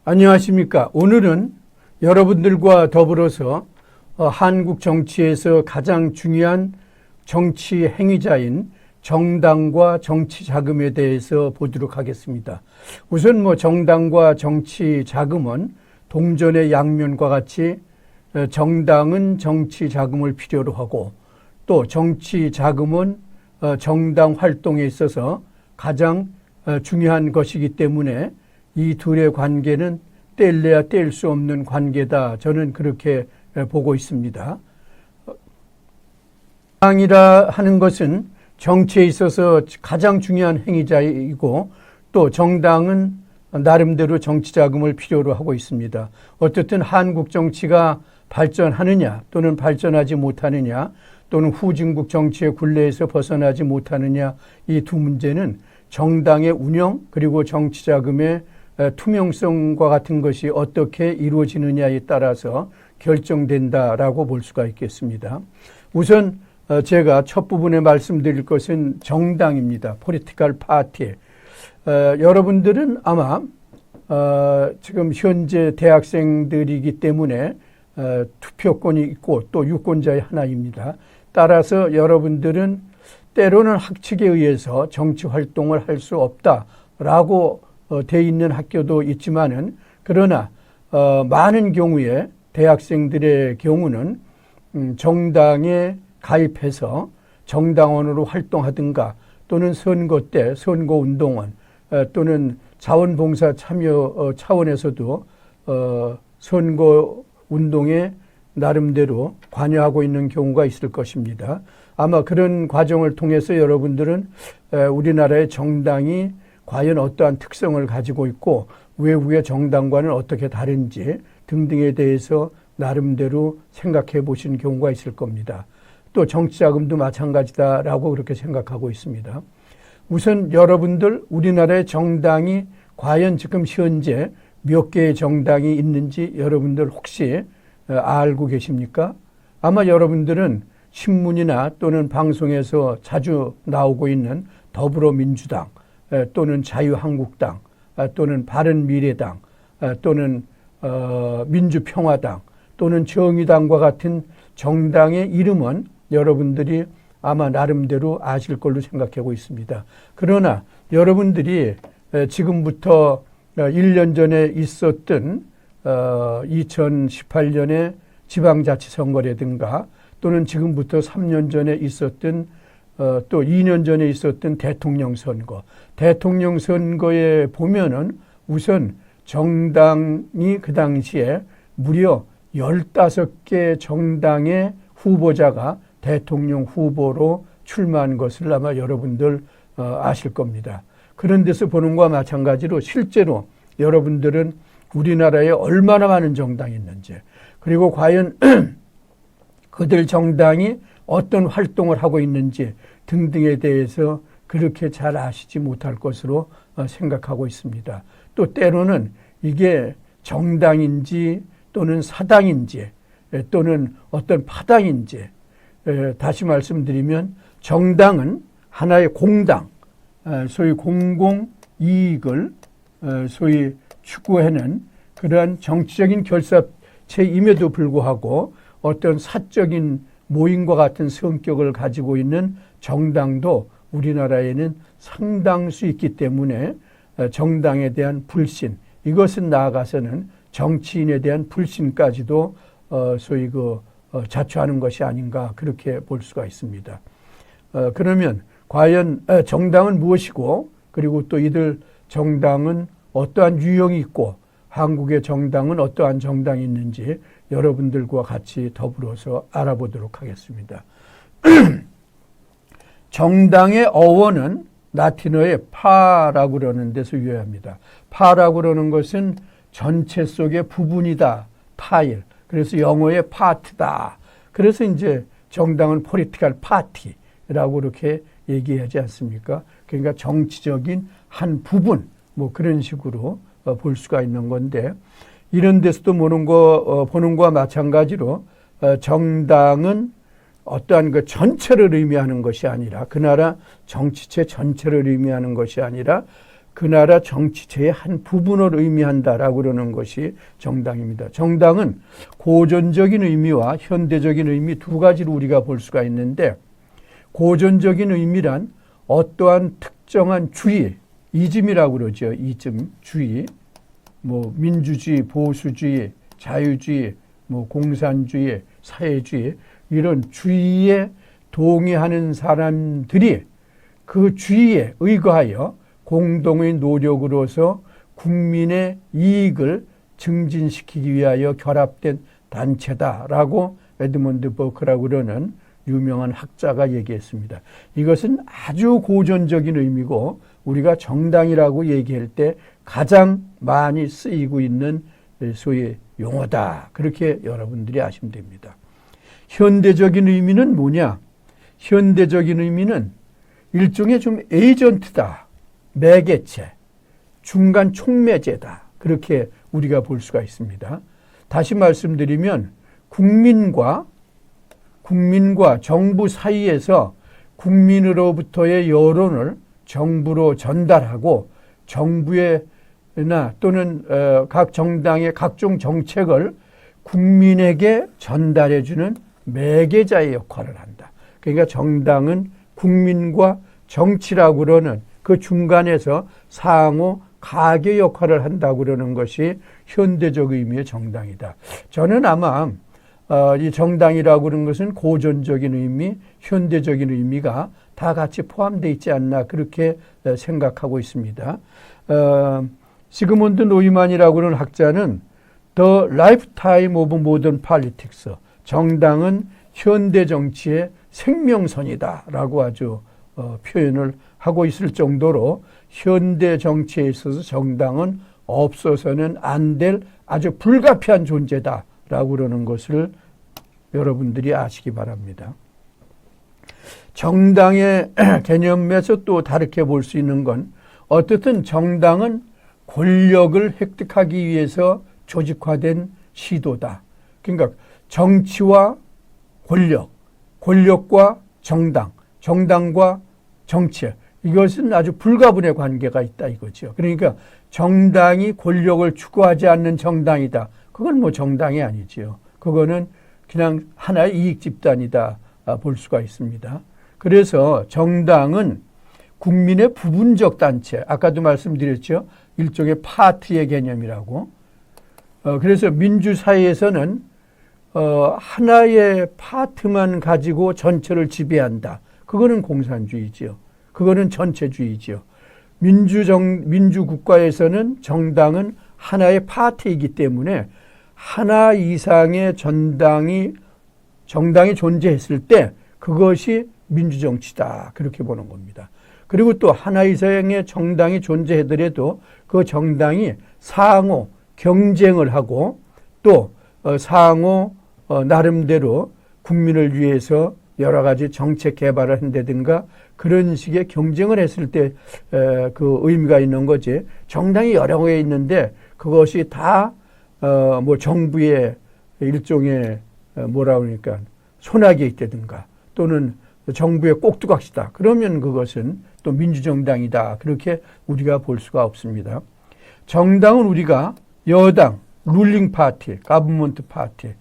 안녕하십니까. 오늘은 여러분들과 더불어서 한국 정치에서 가장 중요한 정치 행위자인 정당과 정치 자금에 대해서 보도록 하겠습니다. 우선 정당과 정치 자금은 동전의 양면과 같이 정당은 정치 자금을 필요로 하고 또 정치 자금은 정당 활동에 있어서 가장 중요한 것이기 때문에 이 둘의 관계는 뗄래야 뗄 수 없는 관계다. 저는 그렇게 보고 있습니다. 정당이라 하는 것은 정치에 있어서 가장 중요한 행위자이고 또 정당은 나름대로 정치 자금을 필요로 하고 있습니다. 어쨌든 한국 정치가 발전하느냐 또는 발전하지 못하느냐 또는 후진국 정치의 굴레에서 벗어나지 못하느냐 이 두 문제는 정당의 운영 그리고 정치 자금의 투명성과 같은 것이 어떻게 이루어지느냐에 따라서 결정된다라고 볼 수가 있겠습니다. 우선 제가 첫 부분에 말씀드릴 것은 정당입니다. Political Party. 여러분들은 아마 지금 현재 대학생들이기 때문에 투표권이 있고 또 유권자의 하나입니다. 따라서 여러분들은 때로는 학칙에 의해서 정치 활동을 할 수 없다라고 돼 있는 학교도 있지만은 그러나 많은 경우에 대학생들의 경우는 정당에 가입해서 정당원으로 활동하든가 또는 선거 때 선거운동원 또는 자원봉사 참여 차원에서도 선거운동에 나름대로 관여하고 있는 경우가 있을 것입니다. 아마 그런 과정을 통해서 여러분들은 우리나라의 정당이 과연 어떠한 특성을 가지고 있고 외국의 정당과는 어떻게 다른지 등등에 대해서 나름대로 생각해 보신 경우가 있을 겁니다. 또 정치자금도 마찬가지다라고 그렇게 생각하고 있습니다. 우선 여러분들 우리나라의 정당이 과연 지금 현재 몇 개의 정당이 있는지 여러분들 혹시 알고 계십니까? 아마 여러분들은 신문이나 또는 방송에서 자주 나오고 있는 더불어민주당 또는 자유한국당 또는 바른미래당 또는 민주평화당 또는 정의당과 같은 정당의 이름은 여러분들이 아마 나름대로 아실 걸로 생각하고 있습니다. 그러나 여러분들이 지금부터 1년 전에 있었던 2018년의 지방자치선거라든가 또는 지금부터 3년 전에 있었던 또 2년 전에 있었던 대통령 선거에 보면은 우선 정당이 그 당시에 무려 15개 정당의 후보자가 대통령 후보로 출마한 것을 아마 여러분들 아실 겁니다. 그런 데서 보는 것과 마찬가지로 실제로 여러분들은 우리나라에 얼마나 많은 정당이 있는지 그리고 과연 그들 정당이 어떤 활동을 하고 있는지 등등에 대해서 그렇게 잘 아시지 못할 것으로 생각하고 있습니다. 또 때로는 이게 정당인지 또는 사당인지 또는 어떤 파당인지 다시 말씀드리면 정당은 하나의 공당, 소위 공공이익을 소위 추구하는 그러한 정치적인 결사체임에도 불구하고 어떤 사적인 모임과 같은 성격을 가지고 있는 정당도 우리나라에는 상당수 있기 때문에 정당에 대한 불신, 이것은 나아가서는 정치인에 대한 불신까지도 소위 자초하는 것이 아닌가 그렇게 볼 수가 있습니다. 그러면 과연 정당은 무엇이고 그리고 또 이들 정당은 어떠한 유형이 있고 한국의 정당은 어떠한 정당이 있는지 여러분들과 같이 더불어서 알아보도록 하겠습니다. 정당의 어원은 라틴어의 파라고 그러는 데서 유래합니다. 파라고 그러는 것은 전체 속의 부분이다. 파일. 그래서 영어의 파트다. 그래서 이제 정당은 political party라고 그렇게 얘기하지 않습니까? 그러니까 정치적인 한 부분 그런 식으로 볼 수가 있는 건데 이런 데서도 보는 거와 마찬가지로 정당은 어떠한 그 전체를 의미하는 것이 아니라 그 나라 정치체 전체를 의미하는 것이 아니라 그 나라 정치체의 한 부분을 의미한다라고 그러는 것이 정당입니다. 정당은 고전적인 의미와 현대적인 의미 두 가지로 우리가 볼 수가 있는데, 고전적인 의미란 어떠한 특정한 주의, 이즘이라고 그러죠. 이즘, 주의, 뭐 민주주의, 보수주의, 자유주의, 뭐 공산주의, 사회주의, 이런 주의에 동의하는 사람들이 그 주의에 의거하여 공동의 노력으로서 국민의 이익을 증진시키기 위하여 결합된 단체다라고 에드먼드 버크라고 그러는 유명한 학자가 얘기했습니다. 이것은 아주 고전적인 의미고 우리가 정당이라고 얘기할 때 가장 많이 쓰이고 있는 소위 용어다. 그렇게 여러분들이 아시면 됩니다. 현대적인 의미는 뭐냐? 현대적인 의미는 일종의 좀 에이전트다. 매개체, 중간 촉매제다. 그렇게 우리가 볼 수가 있습니다. 다시 말씀드리면 국민과 정부 사이에서 국민으로부터의 여론을 정부로 전달하고 정부에나 또는 각 정당의 각종 정책을 국민에게 전달해주는 매개자의 역할을 한다. 그러니까 정당은 국민과 정치라고 그러는 그 중간에서 상호 가계 역할을 한다고 그러는 것이 현대적 의미의 정당이다. 저는 아마 이 정당이라고 그러는 것은 고전적인 의미, 현대적인 의미가 다 같이 포함되어 있지 않나 그렇게 생각하고 있습니다. 시그문드 노이만이라고 하는 학자는 The Lifetime of Modern Politics, 정당은 현대 정치의 생명선이다라고 아주 표현을 하고 있을 정도로 현대 정치에 있어서 정당은 없어서는 안 될 아주 불가피한 존재다라고 그러는 것을 여러분들이 아시기 바랍니다. 정당의 개념에서 또 다르게 볼 수 있는 건 어떻든 정당은 권력을 획득하기 위해서 조직화된 시도다. 그러니까 정치와 권력, 권력과 정당, 정당과 정치, 이것은 아주 불가분의 관계가 있다 이거죠. 그러니까 정당이 권력을 추구하지 않는 정당이다. 그건 뭐 정당이 아니지요. 그거는 그냥 하나의 이익 집단이다 볼 수가 있습니다. 그래서 정당은 국민의 부분적 단체, 아까도 말씀드렸죠. 일종의 파트의 개념이라고. 그래서 민주사회에서는 하나의 파트만 가지고 전체를 지배한다. 그거는 공산주의지요. 그거는 전체주의지요. 민주국가에서는 정당은 하나의 파트이기 때문에 하나 이상의 정당이 존재했을 때 그것이 민주정치다. 그렇게 보는 겁니다. 그리고 또 하나 이상의 정당이 존재하더라도 그 정당이 상호 경쟁을 하고 또 상호 나름대로 국민을 위해서 여러 가지 정책 개발을 한다든가 그런 식의 경쟁을 했을 때 그 의미가 있는 거지. 정당이 여러 개 있는데 그것이 다 뭐 정부의 일종의 뭐라 그러니까 손아귀에 있다든가 또는 정부의 꼭두각시다. 그러면 그것은 또 민주정당이다. 그렇게 우리가 볼 수가 없습니다. 정당은 우리가 여당, 룰링 파티, 가버먼트 파티,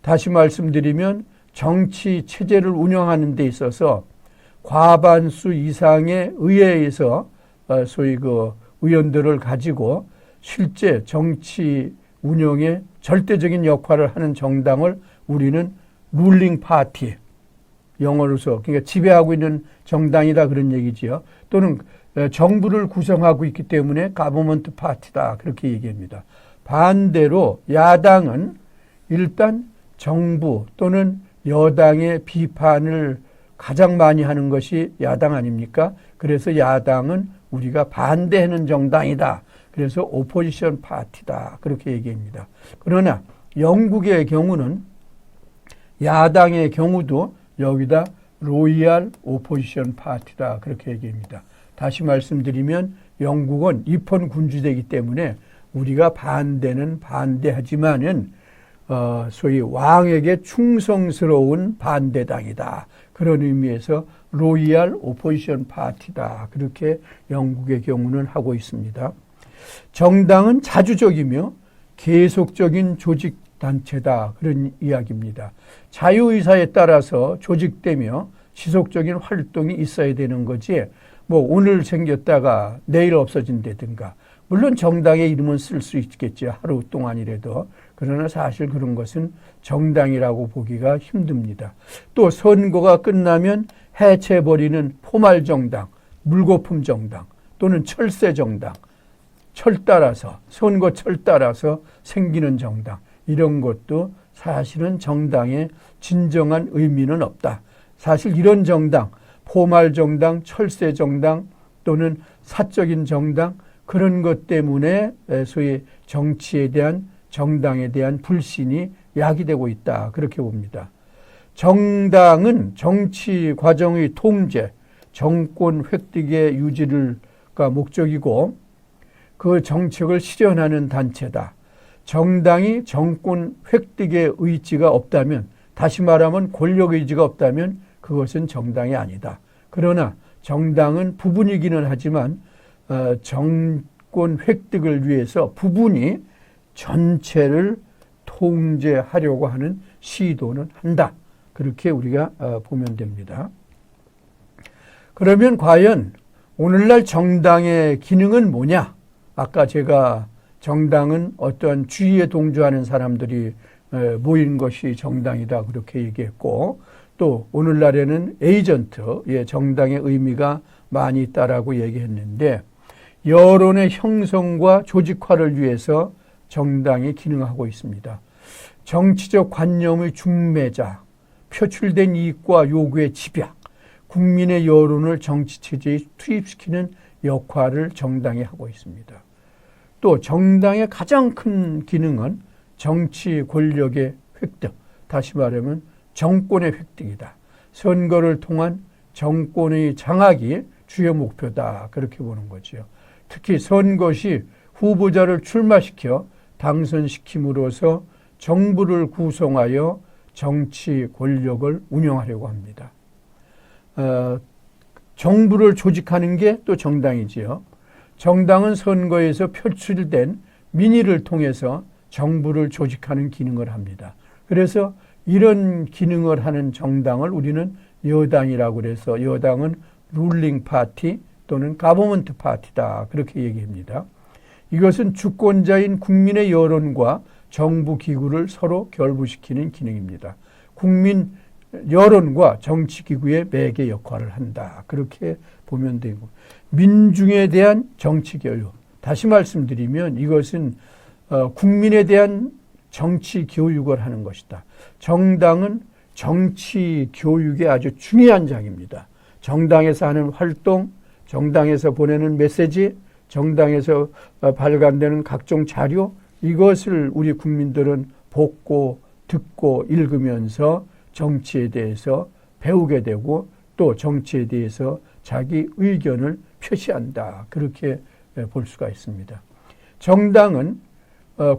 다시 말씀드리면 정치 체제를 운영하는 데 있어서 과반수 이상의 의회에서 소위 그 의원들을 가지고 실제 정치 운영에 절대적인 역할을 하는 정당을 우리는 룰링 파티, 영어로서 그러니까 지배하고 있는 정당이다 그런 얘기지요. 또는 정부를 구성하고 있기 때문에 가버먼트 파티다 그렇게 얘기합니다. 반대로 야당은 일단 정부 또는 여당의 비판을 가장 많이 하는 것이 야당 아닙니까? 그래서 야당은 우리가 반대하는 정당이다. 그래서 오포지션 파티다. 그렇게 얘기합니다. 그러나 영국의 경우는 야당의 경우도 여기다 로이얼 오포지션 파티다. 그렇게 얘기합니다. 다시 말씀드리면 영국은 입헌 군주제이기 때문에 우리가 반대는 반대하지만은 소위 왕에게 충성스러운 반대당이다. 그런 의미에서 로이얼 오포지션 파티다. 그렇게 영국의 경우는 하고 있습니다. 정당은 자주적이며 계속적인 조직단체다. 그런 이야기입니다. 자유의사에 따라서 조직되며 지속적인 활동이 있어야 되는 거지, 뭐 오늘 생겼다가 내일 없어진다든가. 물론 정당의 이름은 쓸 수 있겠죠. 하루 동안이라도. 그러나 사실 그런 것은 정당이라고 보기가 힘듭니다. 또 선거가 끝나면 해체해버리는 포말 정당, 물거품 정당 또는 철새 정당, 철 따라서, 선거철 따라서 생기는 정당, 이런 것도 사실은 정당의 진정한 의미는 없다. 사실 이런 정당, 포말 정당, 철새 정당 또는 사적인 정당, 그런 것 때문에 소위 정치에 대한, 정당에 대한 불신이 야기되고 있다. 그렇게 봅니다. 정당은 정치 과정의 통제, 정권 획득의 유지가 목적이고 그 정책을 실현하는 단체다. 정당이 정권 획득의 의지가 없다면, 다시 말하면 권력 의지가 없다면 그것은 정당이 아니다. 그러나 정당은 부분이기는 하지만 정권 획득을 위해서 부분이 전체를 통제하려고 하는 시도는 한다. 그렇게 우리가 보면 됩니다. 그러면 과연 오늘날 정당의 기능은 뭐냐? 아까 제가 정당은 어떠한 주의에 동조하는 사람들이 모인 것이 정당이다 그렇게 얘기했고, 또 오늘날에는 에이전트의 정당의 의미가 많이 있다라고 얘기했는데, 여론의 형성과 조직화를 위해서 정당이 기능하고 있습니다. 정치적 관념의 중매자, 표출된 이익과 요구의 집약, 국민의 여론을 정치체제에 투입시키는 역할을 정당이 하고 있습니다. 또 정당의 가장 큰 기능은 정치 권력의 획득, 다시 말하면 정권의 획득이다. 선거를 통한 정권의 장악이 주요 목표다. 그렇게 보는 거죠. 특히 선거 시 후보자를 출마시켜 당선시킴으로써 정부를 구성하여 정치 권력을 운영하려고 합니다. 정부를 조직하는 게 또 정당이지요. 정당은 선거에서 표출된 민의를 통해서 정부를 조직하는 기능을 합니다. 그래서 이런 기능을 하는 정당을 우리는 여당이라고 그래서, 여당은 룰링 파티 또는 가버먼트 파티다 그렇게 얘기합니다. 이것은 주권자인 국민의 여론과 정부 기구를 서로 결부시키는 기능입니다. 국민 여론과 정치 기구의 매개 역할을 한다. 그렇게 보면 되고, 민중에 대한 정치 교육. 다시 말씀드리면 이것은 국민에 대한 정치 교육을 하는 것이다. 정당은 정치 교육의 아주 중요한 장입니다. 정당에서 하는 활동, 정당에서 보내는 메시지, 정당에서 발간되는 각종 자료, 이것을 우리 국민들은 보고 듣고 읽으면서 정치에 대해서 배우게 되고 또 정치에 대해서 자기 의견을 표시한다. 그렇게 볼 수가 있습니다. 정당은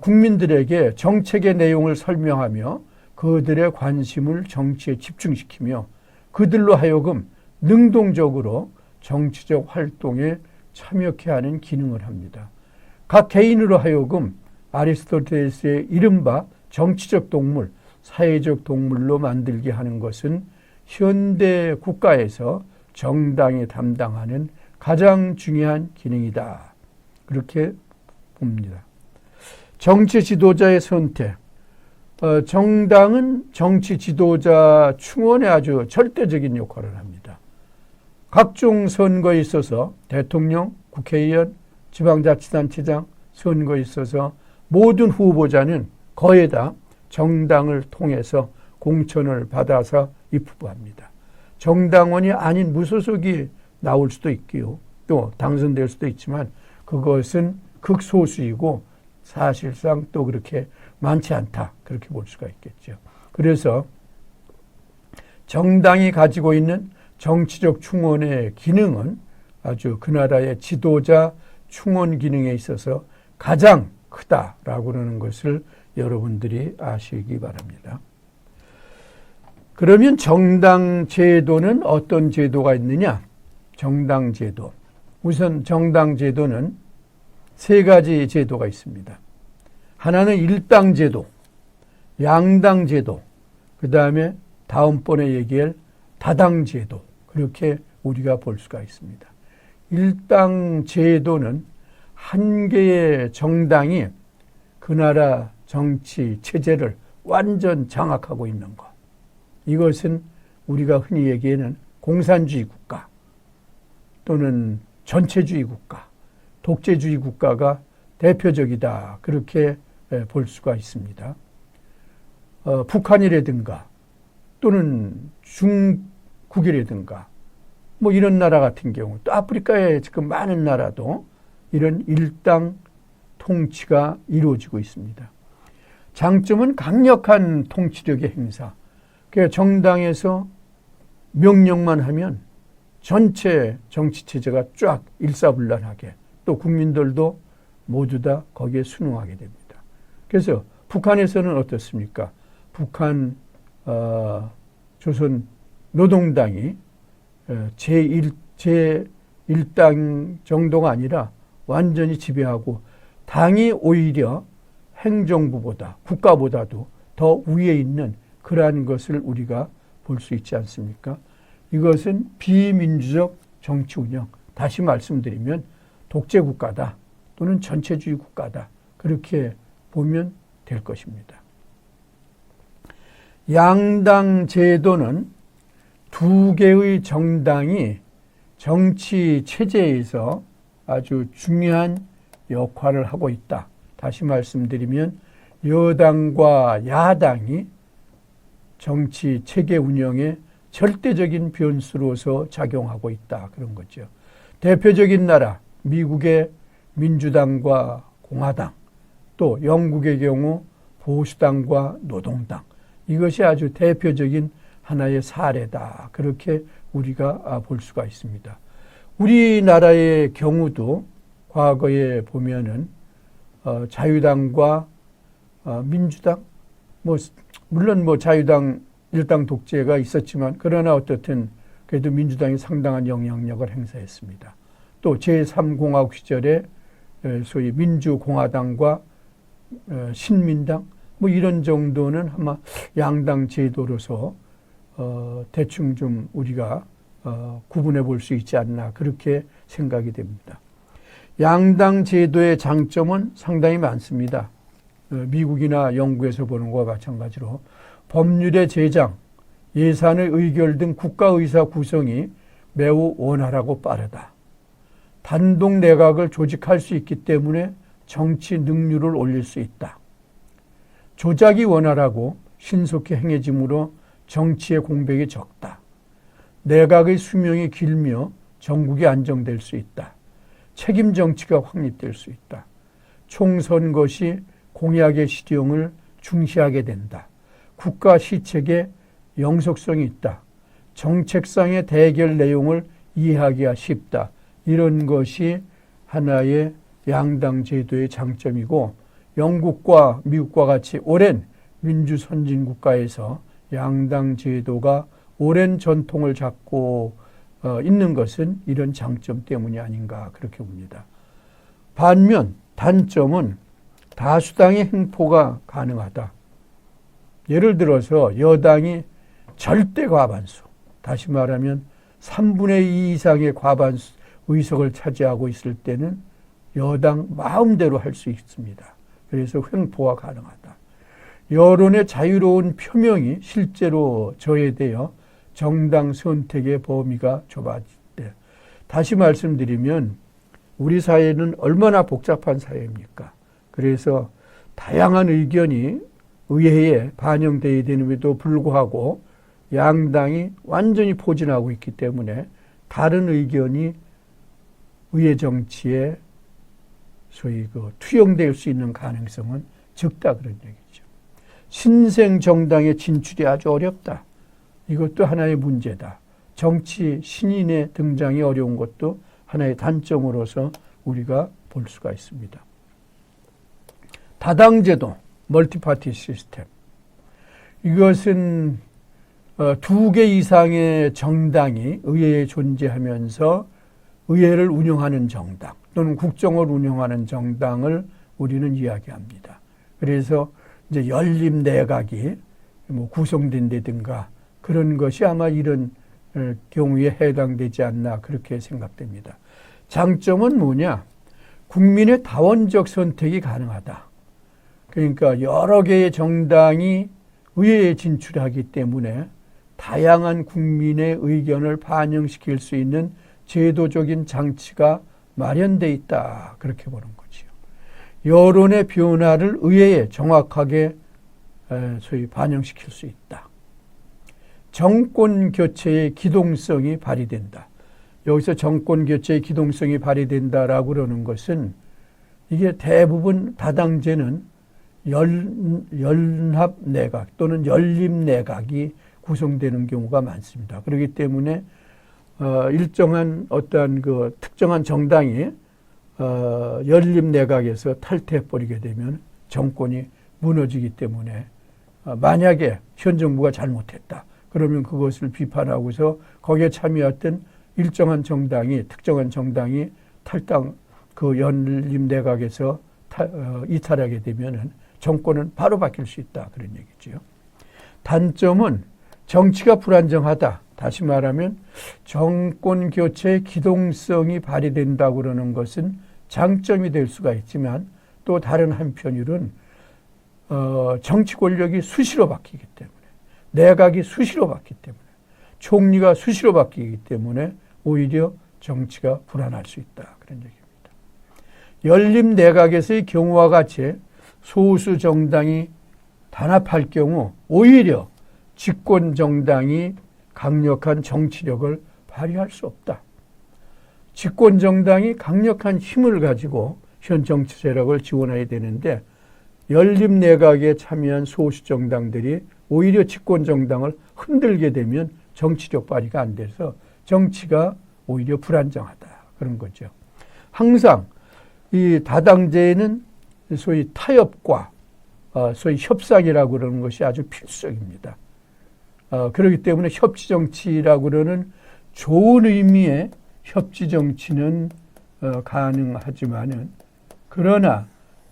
국민들에게 정책의 내용을 설명하며 그들의 관심을 정치에 집중시키며 그들로 하여금 능동적으로 정치적 활동에 참여케 하는 기능을 합니다. 각 개인으로 하여금 아리스토텔레스의 이른바 정치적 동물, 사회적 동물로 만들게 하는 것은 현대 국가에서 정당이 담당하는 가장 중요한 기능이다. 그렇게 봅니다. 정치 지도자의 선택. 정당은 정치 지도자 충원에 아주 절대적인 역할을 합니다. 각종 선거에 있어서 대통령, 국회의원, 지방자치단체장 선거에 있어서 모든 후보자는 거의 다 정당을 통해서 공천을 받아서 입후보합니다. 정당원이 아닌 무소속이 나올 수도 있고요. 또 당선될 수도 있지만 그것은 극소수이고 사실상 또 그렇게 많지 않다. 그렇게 볼 수가 있겠죠. 그래서 정당이 가지고 있는 정치적 충원의 기능은 아주 그 나라의 지도자 충원 기능에 있어서 가장 크다라고 하는 것을 여러분들이 아시기 바랍니다. 그러면 정당 제도는 어떤 제도가 있느냐? 정당 제도. 우선 정당 제도는 세 가지 제도가 있습니다. 하나는 일당 제도, 양당 제도, 그 다음에 다음번에 얘기할 다당 제도. 그렇게 우리가 볼 수가 있습니다. 일당 제도는 한 개의 정당이 그 나라 정치 체제를 완전 장악하고 있는 것. 이것은 우리가 흔히 얘기하는 공산주의 국가 또는 전체주의 국가, 독재주의 국가가 대표적이다. 그렇게 볼 수가 있습니다. 북한이라든가 또는 중국이라든가 뭐 이런 나라 같은 경우, 또 아프리카의 지금 많은 나라도 이런 일당 통치가 이루어지고 있습니다. 장점은 강력한 통치력의 행사. 그 정당에서 명령만 하면 전체 정치체제가 쫙 일사불란하게, 또 국민들도 모두 다 거기에 순응하게 됩니다. 그래서 북한에서는 어떻습니까? 북한 조선 노동당이 제1당 정도가 아니라 완전히 지배하고, 당이 오히려 행정부보다 국가보다도 더 위에 있는 그러한 것을 우리가 볼 수 있지 않습니까? 이것은 비민주적 정치 운영, 다시 말씀드리면 독재국가다 또는 전체주의 국가다, 그렇게 보면 될 것입니다. 양당 제도는 두 개의 정당이 정치 체제에서 아주 중요한 역할을 하고 있다. 다시 말씀드리면 여당과 야당이 정치 체계 운영에 절대적인 변수로서 작용하고 있다. 그런 거죠. 대표적인 나라, 미국의 민주당과 공화당, 또 영국의 경우 보수당과 노동당. 이것이 아주 대표적인 하나의 사례다. 그렇게 우리가 볼 수가 있습니다. 우리나라의 경우도 과거에 보면은 자유당과 민주당, 물론 자유당 일당 독재가 있었지만, 그러나 어떻든 그래도 민주당이 상당한 영향력을 행사했습니다. 또 제3공화국 시절에 소위 민주공화당과 신민당 이런 정도는 아마 양당 제도로서 대충 좀 우리가 구분해 볼 수 있지 않나, 그렇게 생각이 됩니다. 양당 제도의 장점은 상당히 많습니다. 미국이나 영국에서 보는 것과 마찬가지로 법률의 제정, 예산의 의결 등 국가의사 구성이 매우 원활하고 빠르다. 단독 내각을 조직할 수 있기 때문에 정치 능률을 올릴 수 있다. 조작이 원활하고 신속히 행해지므로 정치의 공백이 적다. 내각의 수명이 길며 정국이 안정될 수 있다. 책임 정치가 확립될 수 있다. 총선거 시 공약의 실용을 중시하게 된다. 국가 시책에 영속성이 있다. 정책상의 대결 내용을 이해하기가 쉽다. 이런 것이 하나의 양당 제도의 장점이고, 영국과 미국과 같이 오랜 민주 선진 국가에서 양당 제도가 오랜 전통을 갖고 있는 것은 이런 장점 때문이 아닌가, 그렇게 봅니다. 반면 단점은 다수당의 행포가 가능하다. 예를 들어서 여당이 절대 과반수, 다시 말하면 3분의 2 이상의 과반수 의석을 차지하고 있을 때는 여당 마음대로 할 수 있습니다. 그래서 횡포가 가능하다. 여론의 자유로운 표명이 실제로 저해되어 정당 선택의 범위가 좁아질 때, 다시 말씀드리면 우리 사회는 얼마나 복잡한 사회입니까? 그래서 다양한 의견이 의회에 반영되어야 되는데도 불구하고 양당이 완전히 포진하고 있기 때문에 다른 의견이 의회 정치에 소위 투영될 수 있는 가능성은 적다, 그런 얘기죠. 신생 정당의 진출이 아주 어렵다. 이것도 하나의 문제다. 정치 신인의 등장이 어려운 것도 하나의 단점으로서 우리가 볼 수가 있습니다. 다당제도, 멀티파티 시스템. 이것은 2개 이상의 정당이 의회에 존재하면서 의회를 운영하는 정당 또는 국정을 운영하는 정당을 우리는 이야기합니다. 그래서 이제 연립 내각이 뭐 구성된다든가 그런 것이 아마 이런 경우에 해당되지 않나 그렇게 생각됩니다. 장점은 뭐냐? 국민의 다원적 선택이 가능하다. 그러니까 여러 개의 정당이 의회에 진출하기 때문에 다양한 국민의 의견을 반영시킬 수 있는 제도적인 장치가 마련돼 있다. 그렇게 보는 거지요. 여론의 변화를 의회에 정확하게 소위 반영시킬 수 있다. 정권 교체의 기동성이 발휘된다. 여기서 정권 교체의 기동성이 발휘된다라고 그러는 것은 이게 대부분 다당제는 연합 내각 또는 연립 내각이 구성되는 경우가 많습니다. 그렇기 때문에 일정한 어떠한 그 특정한 정당이 연립 내각에서 탈퇴해버리게 되면 정권이 무너지기 때문에 만약에 현 정부가 잘못했다. 그러면 그것을 비판하고서 거기에 참여했던 일정한 정당이 특정한 정당이 탈당 그 연립 내각에서 이탈하게 되면은 정권은 바로 바뀔 수 있다. 그런 얘기죠. 단점은 정치가 불안정하다. 다시 말하면 정권 교체의 기동성이 발휘된다고 그러는 것은 장점이 될 수가 있지만 또 다른 한편으로는 정치 권력이 수시로 바뀌기 때문에 내각이 수시로 바뀌기 때문에 총리가 수시로 바뀌기 때문에 오히려 정치가 불안할 수 있다. 그런 얘기입니다. 연립 내각에서의 경우와 같이 소수 정당이 단합할 경우 오히려 집권 정당이 강력한 정치력을 발휘할 수 없다. 집권 정당이 강력한 힘을 가지고 현 정치 세력을 지원해야 되는데 연립 내각에 참여한 소수 정당들이 오히려 집권 정당을 흔들게 되면 정치력 발휘가 안 돼서 정치가 오히려 불안정하다. 그런 거죠. 항상 이 다당제에는 소위 타협과 소위 협상이라고 그러는 것이 아주 필수적입니다. 그렇기 때문에 협치정치라고 그러는 좋은 의미의 협치정치는 가능하지만은 그러나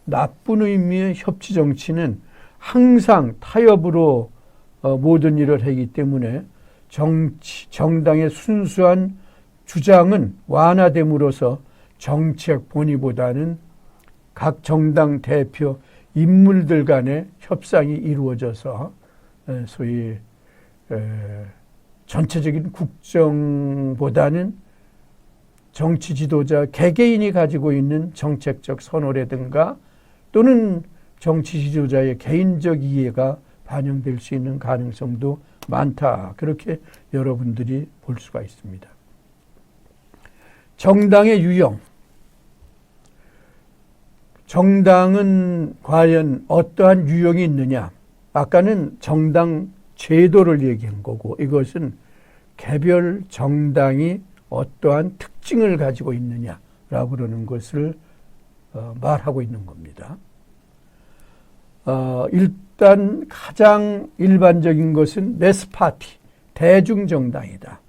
나쁜 의미의 협치정치는 항상 타협으로 모든 일을 하기 때문에 정당의 순수한 주장은 완화됨으로써 정책 본위보다는 각 정당 대표 인물들 간의 협상이 이루어져서 소위 전체적인 국정보다는 정치 지도자 개개인이 가지고 있는 정책적 선호라든가 또는 정치 지도자의 개인적 이해가 반영될 수 있는 가능성도 많다. 그렇게 여러분들이 볼 수가 있습니다. 정당의 유형. 정당은 과연 어떠한 유형이 있느냐? 아까는 정당 제도를 얘기한 거고 이것은 개별 정당이 어떠한 특징을 가지고 있느냐라고 그러는 것을 말하고 있는 겁니다. 일단 가장 일반적인 것은 매스파티, 대중정당이다.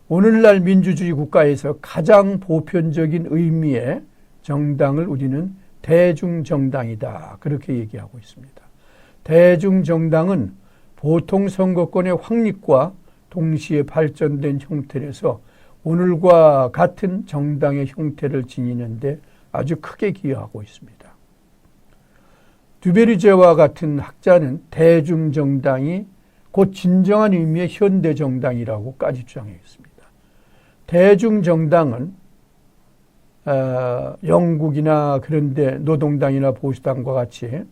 오늘날 민주주의 국가에서 가장 보편적인 의미의 정당을 우리는 대중정당이다. 그렇게 얘기하고 있습니다. 대중정당은 보통 선거권의 확립과 동시에 발전된 형태라서 오늘과 같은 정당의 형태를 지니는데 아주 크게 기여하고 있습니다. 듀베리제와 같은 학자는 대중정당이 곧 진정한 의미의 현대정당이라고까지 주장했습니다. 대중정당은 영국이나 그런데 노동당이나 보수당과 같이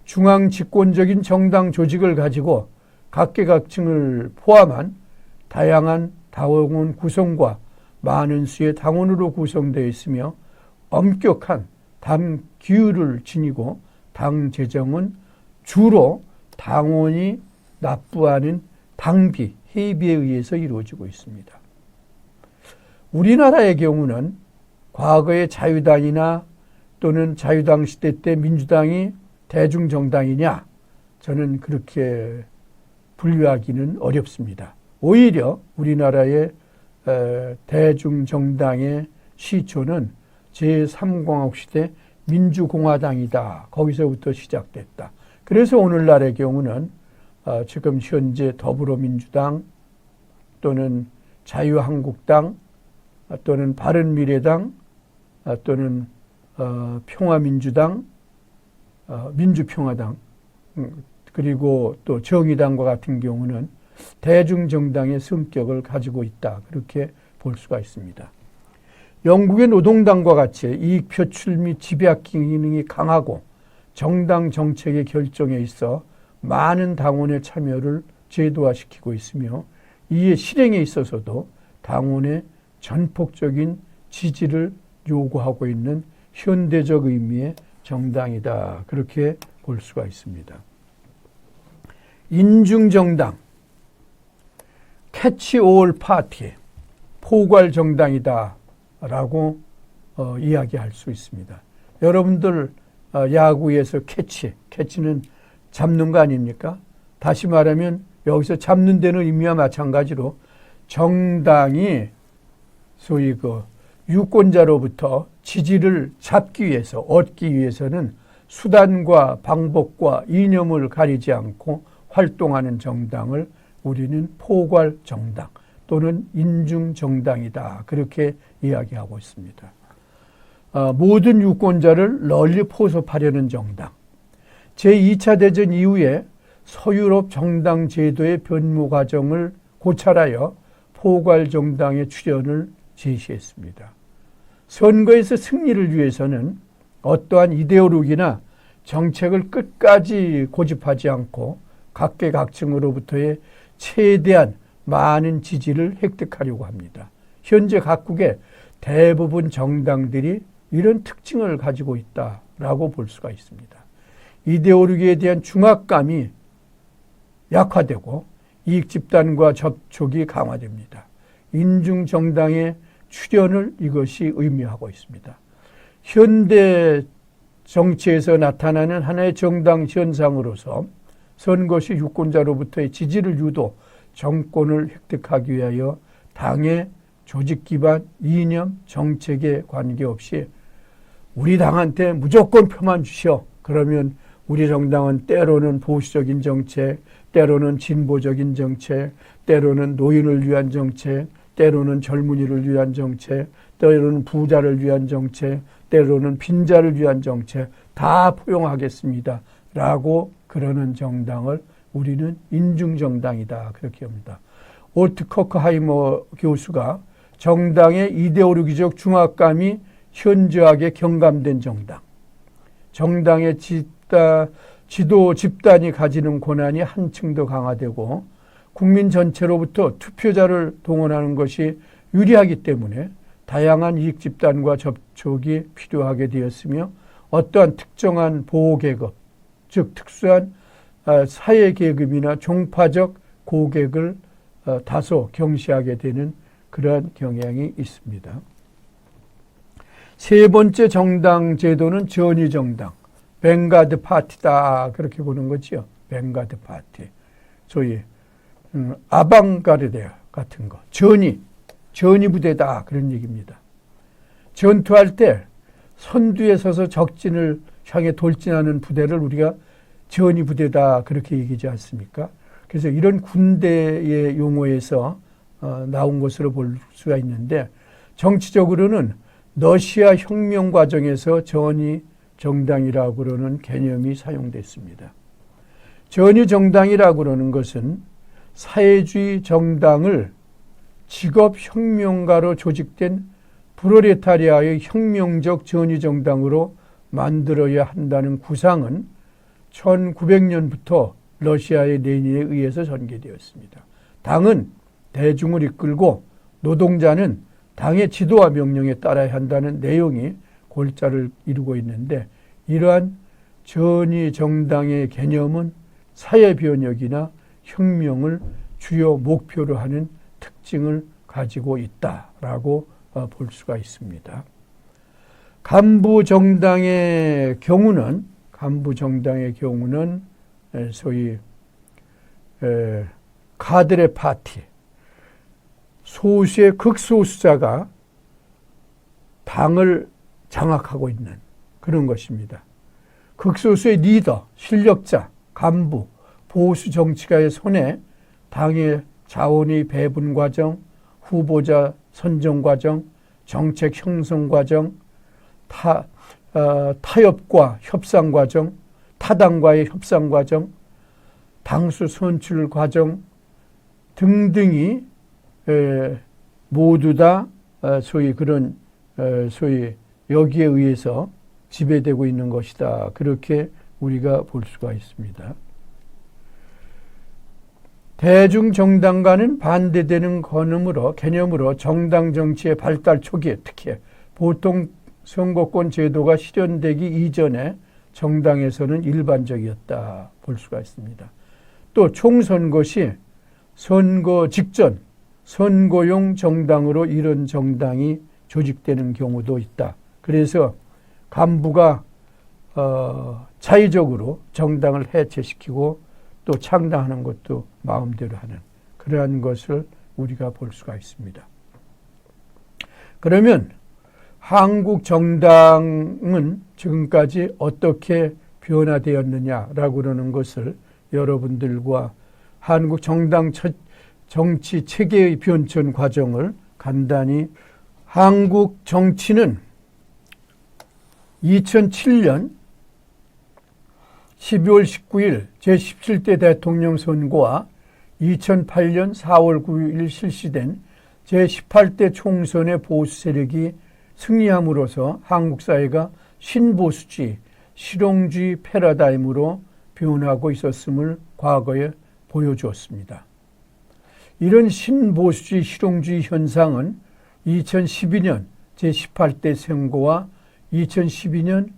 중앙 집권적인 정당 조직을 가지고 각계각층을 포함한 다양한 당원 구성과 많은 수의 당원으로 구성되어 있으며 엄격한 당 기율을 지니고 당 재정은 주로 당원이 납부하는 당비, 회비에 의해서 이루어지고 있습니다. 우리나라의 경우는 과거의 자유당이나 또는 자유당 시대 때 민주당이 대중정당이냐? 저는 그렇게 분류하기는 어렵습니다. 오히려 우리나라의 대중정당의 시초는 제3공화국 시대 민주공화당이다. 거기서부터 시작됐다. 그래서 오늘날의 경우는 지금 현재 더불어민주당 또는 자유한국당 또는 바른미래당 또는 평화민주당, 민주평화당 그리고 또 정의당과 같은 경우는 대중정당의 성격을 가지고 있다. 그렇게 볼 수가 있습니다. 영국의 노동당과 같이 이익 표출 및 집약 기능이 강하고 정당 정책의 결정에 있어 많은 당원의 참여를 제도화시키고 있으며 이에 실행에 있어서도 당원의 전폭적인 지지를 요구하고 있는 현대적 의미의 정당이다. 그렇게 볼 수가 있습니다. 인중정당, 캐치 올 파티, 포괄 정당이다 라고 이야기할 수 있습니다. 여러분들 야구에서 캐치는 잡는 거 아닙니까? 다시 말하면 여기서 잡는 데는 의미와 마찬가지로 정당이 소위 유권자로부터 지지를 잡기 위해서 얻기 위해서는 수단과 방법과 이념을 가리지 않고 활동하는 정당을 우리는 포괄 정당 또는 인중 정당이다. 그렇게 이야기하고 있습니다. 모든 유권자를 널리 포섭하려는 정당. 제2차 대전 이후에 서유럽 정당 제도의 변모 과정을 고찰하여 포괄 정당의 출현을 제시했습니다. 선거에서 승리를 위해서는 어떠한 이데올로기나 정책을 끝까지 고집하지 않고 각계각층으로부터의 최대한 많은 지지를 획득하려고 합니다. 현재 각국의 대부분 정당들이 이런 특징을 가지고 있다라고 볼 수가 있습니다. 이데올로기에 대한 중압감이 약화되고 이익집단과 접촉이 강화됩니다. 인중정당의 출현을 이것이 의미하고 있습니다. 현대 정치에서 나타나는 하나의 정당 현상으로서 선거 시 유권자로부터의 지지를 유도, 정권을 획득하기 위하여 당의 조직 기반, 이념, 정책에 관계없이 우리 당한테 무조건 표만 주시오. 그러면 우리 정당은 때로는 보수적인 정책, 때로는 진보적인 정책, 때로는 노인을 위한 정책, 때로는 젊은이를 위한 정책, 때로는 부자를 위한 정책, 때로는 빈자를 위한 정책 다 포용하겠습니다. 라고 그러는 정당을 우리는 인중정당이다. 그렇게 합니다. 오트 커크하이머 교수가 정당의 이데올로기적 중압감이 현저하게 경감된 정당, 정당의 지도 집단이 가지는 권한이 한층 더 강화되고 국민 전체로부터 투표자를 동원하는 것이 유리하기 때문에 다양한 이익 집단과 접촉이 필요하게 되었으며 어떠한 특정한 보호계급, 즉 특수한 사회계급이나 종파적 고객을 다소 경시하게 되는 그러한 경향이 있습니다. 세 번째 정당 제도는 전위정당, 뱅가드 파티다. 그렇게 보는 거죠. 뱅가드 파티. 소위 아방가르데 같은 거. 전위 부대다. 그런 얘기입니다. 전투할 때 선두에 서서 적진을 향해 돌진하는 부대를 우리가 전위 부대다. 그렇게 얘기하지 않습니까? 그래서 이런 군대의 용어에서 나온 것으로 볼 수가 있는데 정치적으로는 러시아 혁명 과정에서 전위 정당이라고 그러는 개념이 사용됐습니다. 전위 정당이라고 그러는 것은 사회주의 정당을 직업 혁명가로 조직된 프롤레타리아의 혁명적 전위 정당으로 만들어야 한다는 구상은 1900년부터 러시아의 레닌에 의해서 전개되었습니다. 당은 대중을 이끌고 노동자는 당의 지도와 명령에 따라야 한다는 내용이 골자를 이루고 있는데 이러한 전위 정당의 개념은 사회 변혁이나 혁명을 주요 목표로 하는 특징을 가지고 있다라고 볼 수가 있습니다. 간부 정당의 경우는 간부 정당의 경우는 소위 카드레 파티, 소수의 극소수자가 당을 장악하고 있는 그런 것입니다. 극소수의 리더, 실력자, 간부, 보수 정치가의 손에 당의 자원의 배분 과정, 후보자 선정 과정, 정책 형성 과정, 타협과 협상 과정, 타당과의 협상 과정, 당수 선출 과정 등등이 모두 다 소위 그런 소위 여기에 의해서 지배되고 있는 것이다. 그렇게 우리가 볼 수가 있습니다. 대중정당과는 반대되는 개념으로 정당 정치의 발달 초기에 특히 보통 선거권 제도가 실현되기 이전에 정당에서는 일반적이었다 볼 수가 있습니다. 또 총선거 시 선거 직전 선거용 정당으로 이런 정당이 조직되는 경우도 있다. 그래서 간부가 자의적으로 정당을 해체시키고 또 창당하는 것도 마음대로 하는 그러한 것을 우리가 볼 수가 있습니다. 그러면 한국 정당은 지금까지 어떻게 변화되었느냐라고 그러는 것을 여러분들과 한국 정당 정치 체계의 변천 과정을 간단히 한국 정치는 2007년 12월 19일 제17대 대통령 선거와 2008년 4월 9일 실시된 제18대 총선의 보수 세력이 승리함으로써 한국 사회가 신보수주의, 실용주의 패러다임으로 변하고 있었음을 과거에 보여주었습니다. 이런 신보수주의, 실용주의 현상은 2012년 제18대 선거와 2012년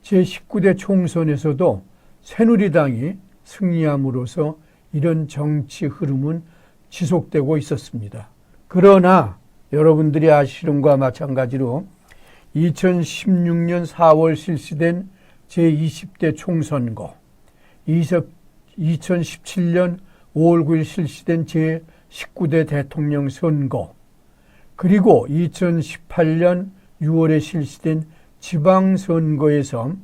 제19대 총선에서도 새누리당이 승리함으로써 이런 정치 흐름은 지속되고 있었습니다. 그러나 여러분들이 아시는 것과 마찬가지로 2016년 4월 실시된 제20대 총선거, 2017년 5월 9일 실시된 제19대 대통령 선거, 그리고 2018년 6월에 실시된 지방선거에서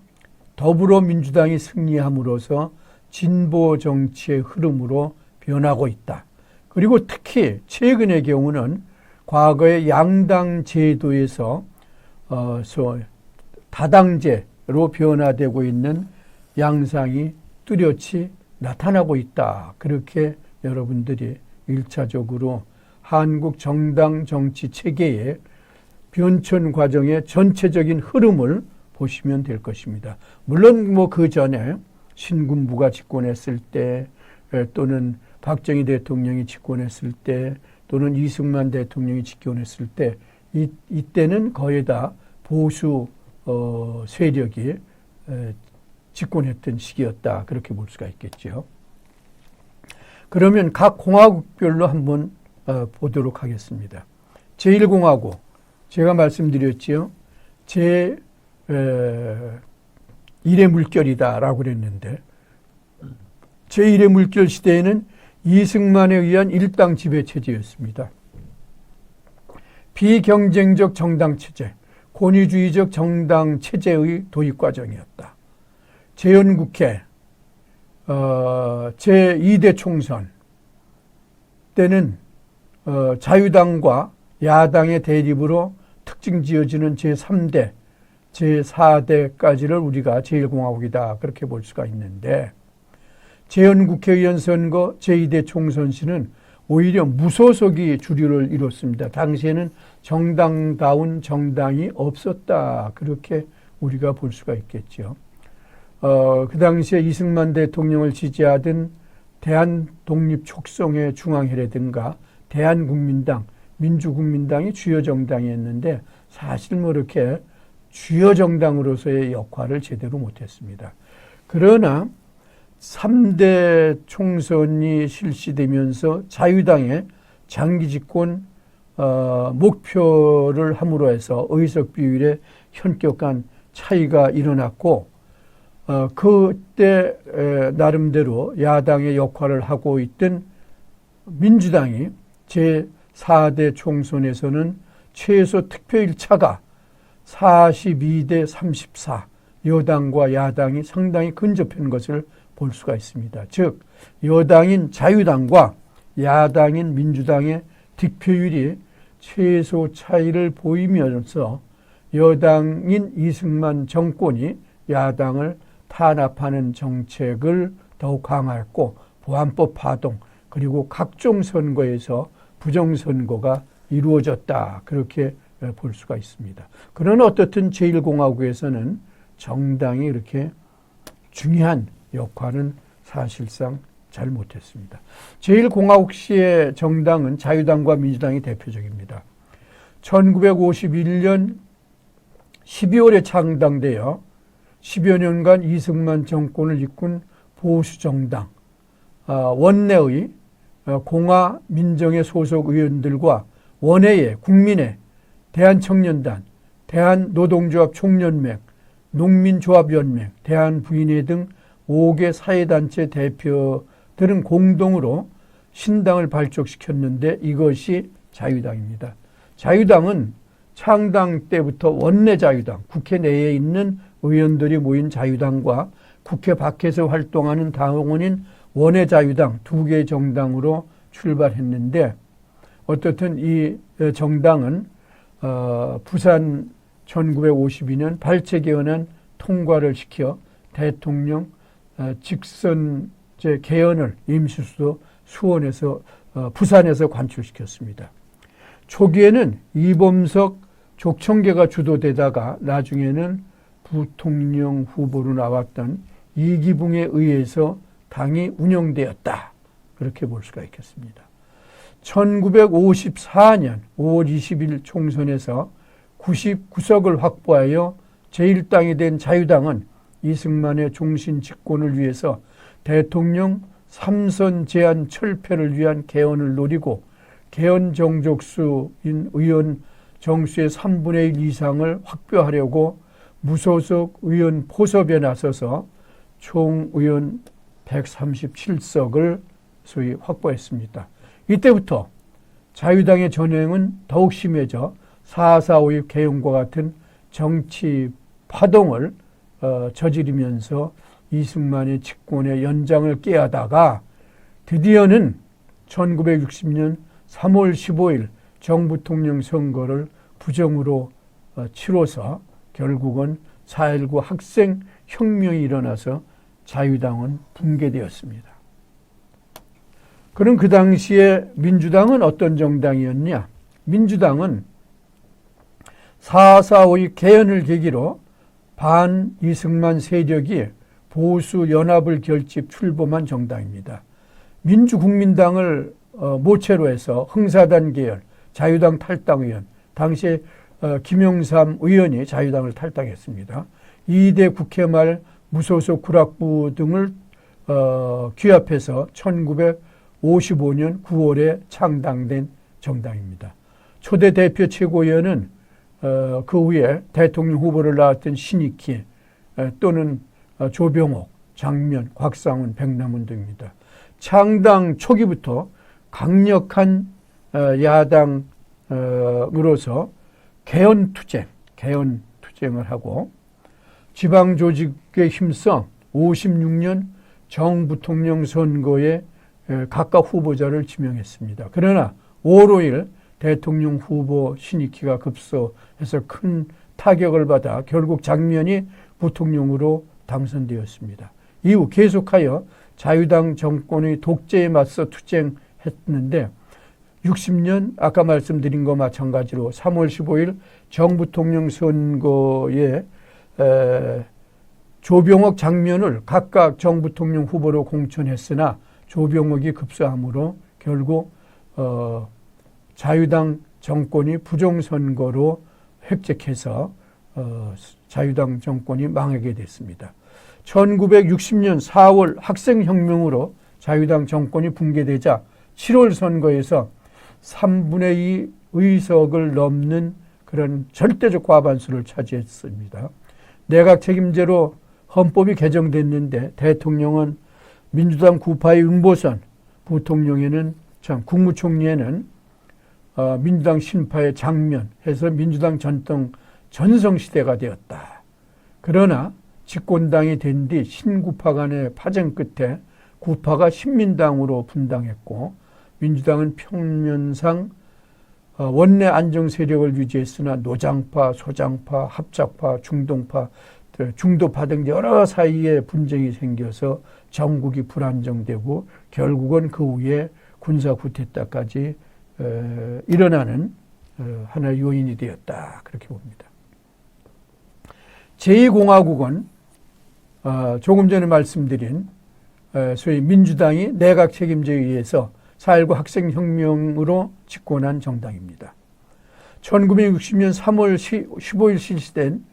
더불어민주당이 승리함으로써 진보 정치의 흐름으로 변하고 있다. 그리고 특히 최근의 경우는 과거의 양당 제도에서 다당제로 변화되고 있는 양상이 뚜렷이 나타나고 있다. 그렇게 여러분들이 1차적으로 한국 정당 정치 체계의 변천 과정의 전체적인 흐름을 보시면 될 것입니다. 물론 그 전에 신군부가 집권했을 때 또는 박정희 대통령이 집권했을 때 또는 이승만 대통령이 집권했을 때 이때는 거의 다 보수 세력이 집권했던 시기였다. 그렇게 볼 수가 있겠죠. 그러면 각 공화국별로 한번 보도록 하겠습니다. 제1공화국 제가 말씀드렸지요. 제1의 물결이다라고 그랬는데 제1의 물결 시대에는 이승만에 의한 일당 지배 체제였습니다. 비경쟁적 정당 체제, 권위주의적 정당 체제의 도입 과정이었다. 재헌국회, 제2대 총선 때는 자유당과 야당의 대립으로 특징 지어지는 제3대, 제4대까지를 우리가 제1공화국이다 그렇게 볼 수가 있는데 재헌국회의원 선거 제2대 총선 시는 오히려 무소속이 주류를 이뤘습니다. 당시에는 정당다운 정당이 없었다. 그렇게 우리가 볼 수가 있겠죠. 그 당시에 이승만 대통령을 지지하던 대한독립촉성회 중앙회라든가 대한국민당, 민주국민당이 주요 정당이었는데 사실 이렇게 주요 정당으로서의 역할을 제대로 못했습니다. 그러나 3대 총선이 실시되면서 자유당의 장기 집권 목표를 함으로 해서 의석 비율에 현격한 차이가 일어났고 그때 나름대로 야당의 역할을 하고 있던 민주당이 제4대 총선에서는 최소 득표율 차가 42대 34, 여당과 야당이 상당히 근접한 것을 볼 수가 있습니다. 즉 여당인 자유당과 야당인 민주당의 득표율이 최소 차이를 보이면서 여당인 이승만 정권이 야당을 탄압하는 정책을 더욱 강화했고 보안법 파동 그리고 각종 선거에서 부정선거가 이루어졌다. 그렇게 볼 수가 있습니다. 그러나 어떻든 제1공화국에서는 정당이 이렇게 중요한 역할은 사실상 잘 못했습니다. 제1공화국 시의 정당은 자유당과 민주당이 대표적입니다. 1951년 12월에 창당되어 10여 년간 이승만 정권을 이끈 보수정당, 원내의 공화 민정의 소속 의원들과 원외의 국민의 대한청년단, 대한노동조합 총연맹, 농민조합연맹, 대한부인회 등 5개 사회단체 대표들은 공동으로 신당을 발족시켰는데 이것이 자유당입니다. 자유당은 창당 때부터 원내자유당, 국회 내에 있는 의원들이 모인 자유당과 국회 밖에서 활동하는 당원인 원외자유당 두 개의 정당으로 출발했는데 어떻든 이 정당은 부산 1952년 발췌개헌안 통과를 시켜 대통령 직선제 개헌을 임시수도 수원에서 부산에서 관출시켰습니다. 초기에는 이범석 족청계가 주도되다가 나중에는 부통령 후보로 나왔던 이기붕에 의해서 당이 운영되었다. 그렇게 볼 수가 있겠습니다. 1954년 5월 20일 총선에서 99석을 확보하여 제1당이 된 자유당은 이승만의 종신 집권을 위해서 대통령 3선 제한 철폐를 위한 개헌을 노리고 개헌 정족수인 의원 정수의 3분의 1 이상을 확보하려고 무소속 의원 포섭에 나서서 총 의원 137석을 소위 확보했습니다. 이때부터 자유당의 전횡은 더욱 심해져 4.4.5 개헌과 같은 정치 파동을 저지르면서 이승만의 집권의 연장을 깨하다가 드디어는 1960년 3월 15일 정부통령 선거를 부정으로 치러서 결국은 4.19 학생혁명이 일어나서 자유당은 붕괴되었습니다. 그럼 그 당시에 민주당은 어떤 정당이었냐? 민주당은 4.4.5 개헌을 계기로 반 이승만 세력이 보수 연합을 결집 출범한 정당입니다. 민주국민당을 모체로 해서 흥사단 계열, 자유당 탈당 의원, 당시에 김영삼 의원이 자유당을 탈당했습니다. 2대 국회 말 무소속 구락부 등을 규합해서 1955년 9월에 창당된 정당입니다. 초대 대표 최고위원은 그 후에 대통령 후보를 나왔던 신익희 또는 조병옥, 장면, 곽상훈, 백남훈 등입니다. 창당 초기부터 강력한 야당으로서 개헌 투쟁을 하고 지방 조직에 힘써 56년 정부통령 선거에 각각 후보자를 지명했습니다. 그러나 5월 5일 대통령 후보 신익희가 급소해서 큰 타격을 받아 결국 장면이 부통령으로 당선되었습니다. 이후 계속하여 자유당 정권의 독재에 맞서 투쟁했는데 60년 아까 말씀드린 것과 마찬가지로 3월 15일 정부통령 선거에 조병옥 장면을 각각 정부통령 후보로 공천했으나 조병옥이 급소함으로 결국 자유당 정권이 부정선거로 획득해서 자유당 정권이 망하게 됐습니다. 1960년 4월 학생혁명으로 자유당 정권이 붕괴되자 7월 선거에서 3분의 2 의석을 넘는 그런 절대적 과반수를 차지했습니다. 내각 책임제로 헌법이 개정됐는데 대통령은 민주당 구파의 윤보선, 부통령에는 국무총리에는 민주당 신파의 장면 해서 민주당 전통 전성시대가 되었다. 그러나 집권당이 된 뒤 신구파 간의 파쟁 끝에 구파가 신민당으로 분당했고 민주당은 평면상 원내 안정 세력을 유지했으나 노장파, 소장파, 합작파, 중동파, 중도파 등 여러 사이에 분쟁이 생겨서 전국이 불안정되고 결국은 그 후에 군사 쿠데타까지 일어나는 하나의 요인이 되었다. 그렇게 봅니다. 제2공화국은 조금 전에 말씀드린 소위 민주당이 내각 책임제에 의해서 4.19 학생혁명으로 집권한 정당입니다. 1960년 3월 15일 실시된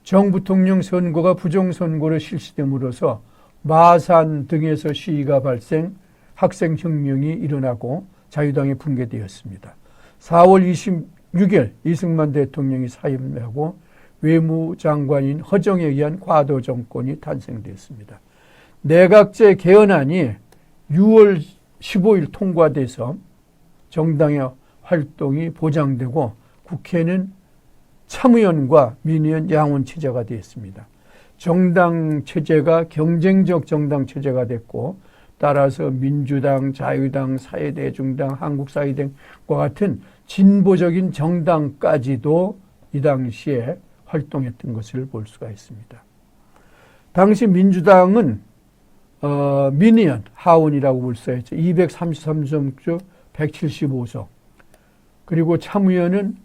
정부통령 선거가 부정선거로 실시됨으로써 마산 등에서 시위가 발생, 학생혁명이 일어나고 자유당이 붕괴되었습니다. 4월 26일 이승만 대통령이 사임하고 외무장관인 허정에 의한 과도 정권이 탄생되었습니다. 내각제 개헌안이 6월 15일 통과돼서 정당의 활동이 보장되고 국회는 참의원과 민의원 양원 체제가 되었습니다. 정당 체제가 경쟁적 정당 체제가 됐고 따라서 민주당, 자유당, 사회대중당, 한국사회당과 같은 진보적인 정당까지도 이 당시에 활동했던 것을 볼 수가 있습니다. 당시 민주당은 민의원, 하원이라고 볼 수 있죠. 233석 중 175석. 그리고 참의원은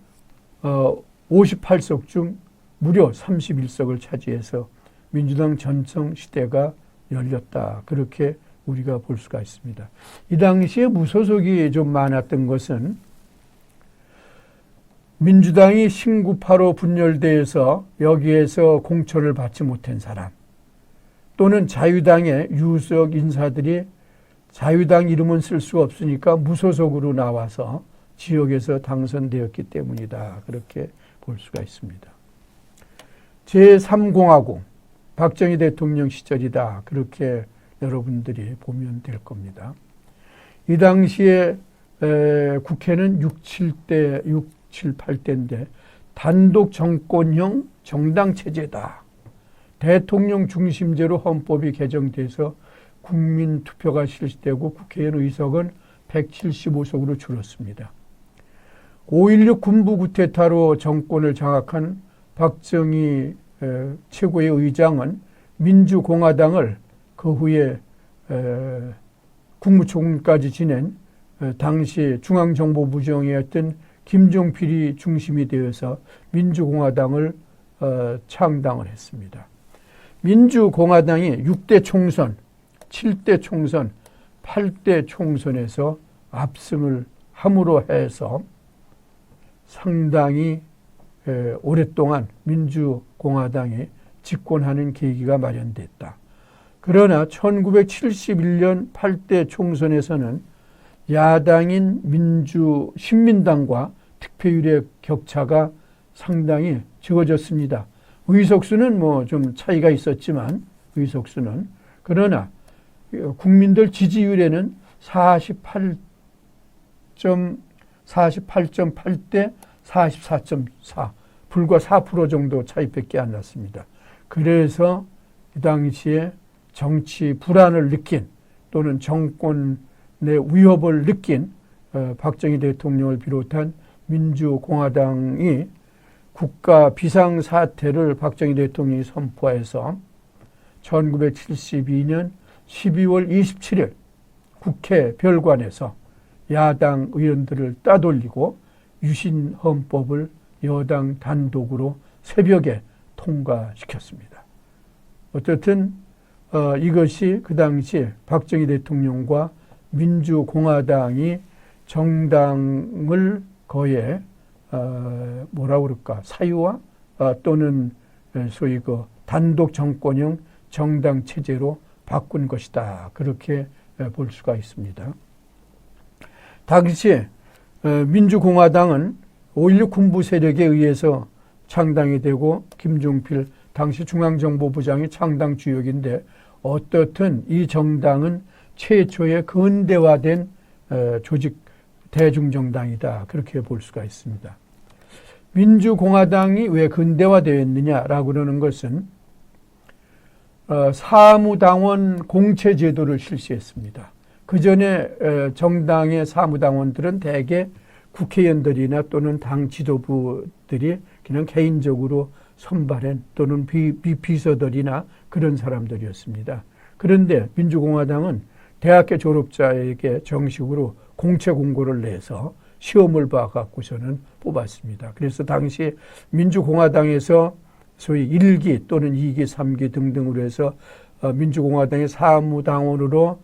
58석 중 무려 31석을 차지해서 민주당 전성 시대가 열렸다. 그렇게 우리가 볼 수가 있습니다. 이 당시에 무소속이 좀 많았던 것은 민주당이 신구파로 분열돼서 여기에서 공천을 받지 못한 사람 또는 자유당의 유석 인사들이 자유당 이름은 쓸 수가 없으니까 무소속으로 나와서 지역에서 당선되었기 때문이다. 그렇게 볼 수가 있습니다. 제3공화국 박정희 대통령 시절이다. 그렇게 여러분들이 보면 될 겁니다. 이 당시에 국회는 678대인데 단독 정권형 정당 체제다. 대통령 중심제로 헌법이 개정돼서 국민 투표가 실시되고 국회의원 의석은 175석으로 줄었습니다. 5.16 군부 쿠데타로 정권을 장악한 박정희 최고의 의장은 민주공화당을 그 후에 국무총리까지 지낸 당시 중앙정보부장이었던 김종필이 중심이 되어서 민주공화당을 창당을 했습니다. 민주공화당이 6대 총선, 7대 총선, 8대 총선에서 압승을 함으로 해서 상당히 오랫동안 민주공화당이 집권하는 계기가 마련됐다. 그러나 1971년 8대 총선에서는 야당인 신민당과 득표율의 격차가 상당히 적어졌습니다. 의석수는 뭐 좀 차이가 있었지만 의석수는 그러나 국민들 지지율에는 48.8대 44.4 불과 4% 정도 차이밖에 안 났습니다. 그래서 이 당시에 정치 불안을 느낀 또는 정권의 위협을 느낀 박정희 대통령을 비롯한 민주공화당이 국가 비상사태를 박정희 대통령이 선포해서 1972년 12월 27일 국회 별관에서 야당 의원들을 따돌리고 유신헌법을 여당 단독으로 새벽에 통과시켰습니다. 어쨌든 이것이 그 당시 박정희 대통령과 민주공화당이 정당을 거의 뭐라고 그럴까 사유화 또는 소위 그 단독 정권형 정당 체제로 바꾼 것이다. 그렇게 볼 수가 있습니다. 당시 민주공화당은 5.16 군부 세력에 의해서 창당이 되고 김종필 당시 중앙정보부장이 창당 주역인데 어떻든 이 정당은 최초의 근대화된 조직 대중정당이다. 그렇게 볼 수가 있습니다. 민주공화당이 왜 근대화되었느냐라고 그러는 것은 사무당원 공채제도를 실시했습니다. 그 전에 정당의 사무당원들은 대개 국회의원들이나 또는 당 지도부들이 그냥 개인적으로 선발한 또는 비서들이나 그런 사람들이었습니다. 그런데 민주공화당은 대학교 졸업자에게 정식으로 공채 공고를 내서 시험을 봐갖고서는 뽑았습니다. 그래서 당시 민주공화당에서 소위 1기 또는 2기, 3기 등등으로 해서 민주공화당의 사무당원으로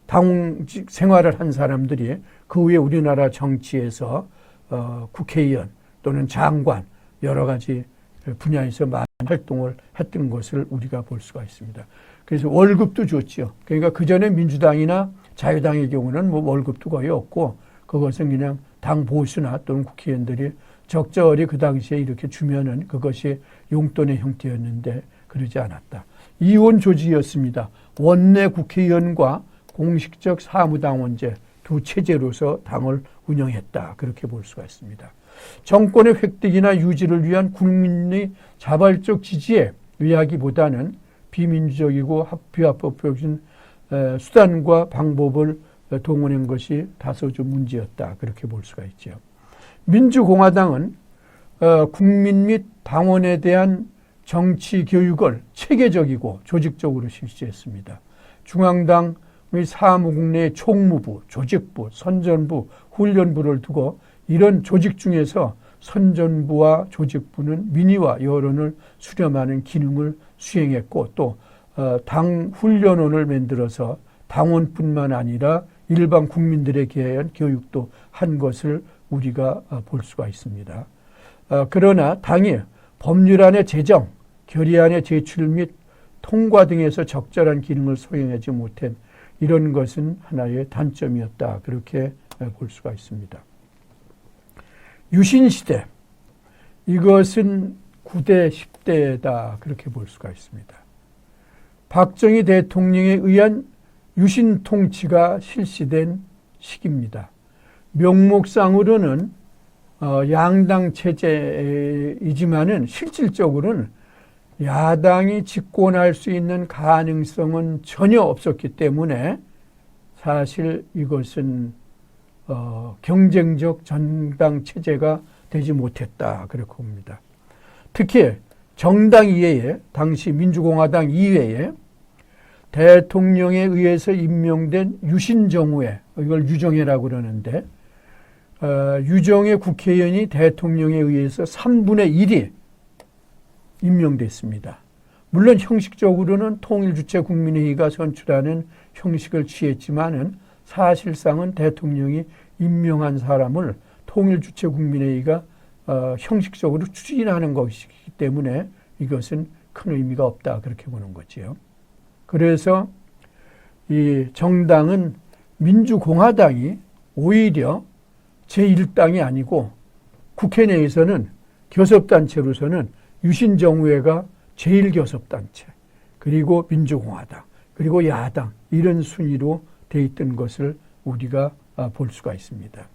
당직 생활을 한 사람들이 그 후에 우리나라 정치에서 국회의원 또는 장관 여러 가지 분야에서 많은 활동을 했던 것을 우리가 볼 수가 있습니다. 그래서 월급도 줬죠. 그러니까 그전에 민주당이나 자유당의 경우는 뭐 월급도 거의 없고 그것은 그냥 당 보수나 또는 국회의원들이 적절히 그 당시에 이렇게 주면은 그것이 용돈의 형태였는데 그러지 않았다. 이원 조직이었습니다. 원내 국회의원과 공식적 사무당원제 두 체제로서 당을 운영했다. 그렇게 볼 수가 있습니다. 정권의 획득이나 유지를 위한 국민의 자발적 지지에 의하기보다는 비민주적이고 비합법적인 수단과 방법을 동원한 것이 다소 좀 문제였다. 그렇게 볼 수가 있죠. 민주공화당은 국민 및 당원에 대한 정치 교육을 체계적이고 조직적으로 실시했습니다. 중앙당의 사무국 내 총무부, 조직부, 선전부, 훈련부를 두고 이런 조직 중에서 선전부와 조직부는 민의와 여론을 수렴하는 기능을 수행했고 또 당 훈련원을 만들어서 당원뿐만 아니라 일반 국민들에 대한 교육도 한 것을 우리가 볼 수가 있습니다. 그러나 당이 법률안의 제정, 결의안의 제출 및 통과 등에서 적절한 기능을 수행하지 못한 이런 것은 하나의 단점이었다. 그렇게 볼 수가 있습니다. 유신시대, 이것은 9대, 10대다. 그렇게 볼 수가 있습니다. 박정희 대통령에 의한 유신 통치가 실시된 시기입니다. 명목상으로는 양당 체제이지만은 실질적으로는 야당이 집권할 수 있는 가능성은 전혀 없었기 때문에 사실 이것은 경쟁적 정당 체제가 되지 못했다. 그렇게 봅니다. 특히 정당 이외에 당시 민주공화당 이외에 대통령에 의해서 임명된 유신정우회, 이걸 유정회라고 그러는데 유정회 국회의원이 대통령에 의해서 3분의 1이 임명됐습니다. 물론 형식적으로는 통일주체국민회의가 선출하는 형식을 취했지만은 사실상은 대통령이 임명한 사람을 통일주체국민회의가 형식적으로 추진하는 것이기 때문에 이것은 큰 의미가 없다. 그렇게 보는 거지요. 그래서 이 정당은 민주공화당이 오히려 제1당이 아니고 국회 내에서는 교섭단체로서는 유신정우회가 제1교섭단체, 그리고 민주공화당, 그리고 야당 이런 순위로 돼 있던 것을 우리가 볼 수가 있습니다.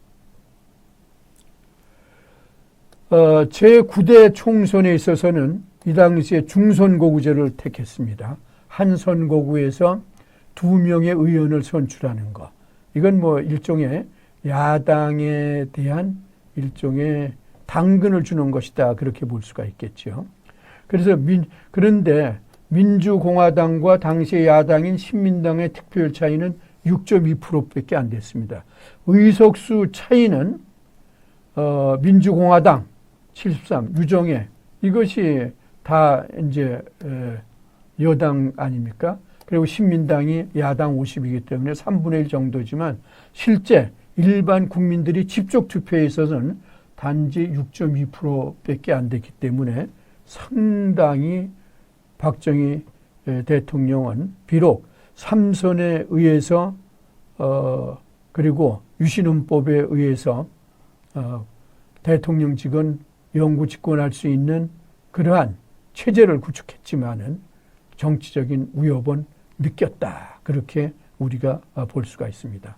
제9대 총선에 있어서는 이 당시에 중선거구제를 택했습니다. 한 선거구에서 2명의 의원을 선출하는 것. 이건 뭐 일종의 야당에 대한 일종의 당근을 주는 것이다. 그렇게 볼 수가 있겠죠. 그래서 그런데 민주공화당과 당시의 야당인 신민당의 득표율 차이는 6.2%밖에 안 됐습니다. 의석수 차이는 민주공화당 73, 유정회 이것이 다 이제 여당 아닙니까? 그리고 신민당이 야당 50이기 때문에 3분의 1 정도지만 실제 일반 국민들이 직접 투표에 있어서는 단지 6.2%밖에 안 됐기 때문에 상당히 박정희 대통령은 비록 3선에 의해서 그리고 유신헌법에 의해서 대통령직은 영구 집권할 수 있는 그러한 체제를 구축했지만은 정치적인 위협은 느꼈다. 그렇게 우리가 볼 수가 있습니다.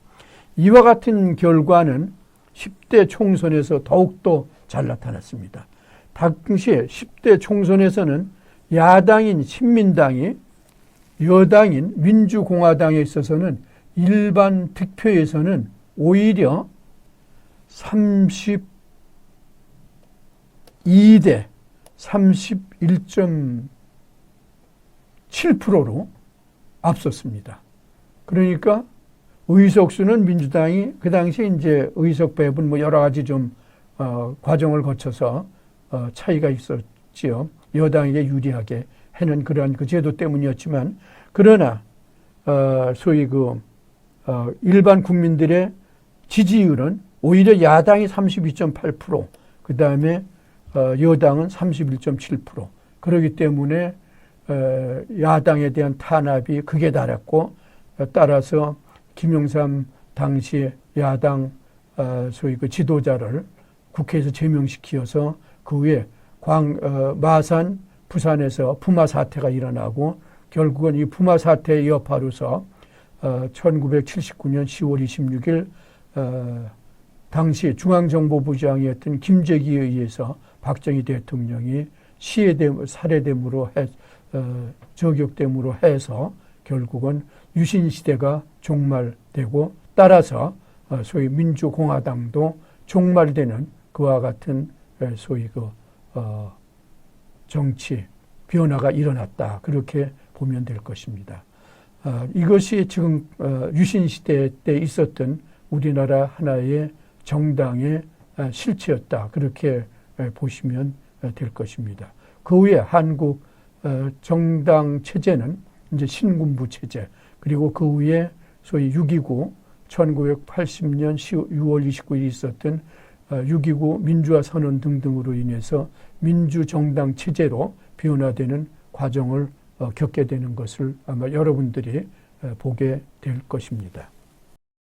이와 같은 결과는 10대 총선에서 더욱더 잘 나타났습니다. 당시에 10대 총선에서는 야당인 신민당이 여당인 민주공화당에 있어서는 일반 득표에서는 오히려 32대 31.7%로 앞섰습니다. 그러니까 의석수는 민주당이 그 당시에 이제 의석 배분 뭐 여러 가지 좀 과정을 거쳐서 차이가 있었지요. 여당에게 유리하게 해는 그러한 그 제도 때문이었지만, 그러나 소위 일반 국민들의 지지율은 오히려 야당이 32.8%, 그 다음에 여당은 31.7%. 그렇기 때문에 야당에 대한 탄압이 극에 달했고, 따라서 김영삼 당시 야당 소위 그 지도자를 국회에서 제명시켜서 그 후에 마산, 부산에서 부마 사태가 일어나고, 결국은 이 부마 사태의 여파로서 1979년 10월 26일 당시 중앙정보부장이었던 김재기에 의해서 박정희 대통령이 살해됨으로 저격됨으로 해서 결국은 유신시대가 종말되고, 따라서 소위 민주공화당도 종말되는 그와 같은 소위 정치 변화가 일어났다. 그렇게 보면 될 것입니다. 이것이 지금 유신시대 때 있었던 우리나라 하나의 정당의 실체였다. 그렇게 보시면 될 것입니다. 그 후에 한국 정당 체제는 이제 신군부 체제, 그리고 그 후에 소위 6.29 1980년 6월 29일 있었던 6.29 민주화 선언 등등으로 인해서 민주정당 체제로 변화되는 과정을 겪게 되는 것을 아마 여러분들이 보게 될 것입니다.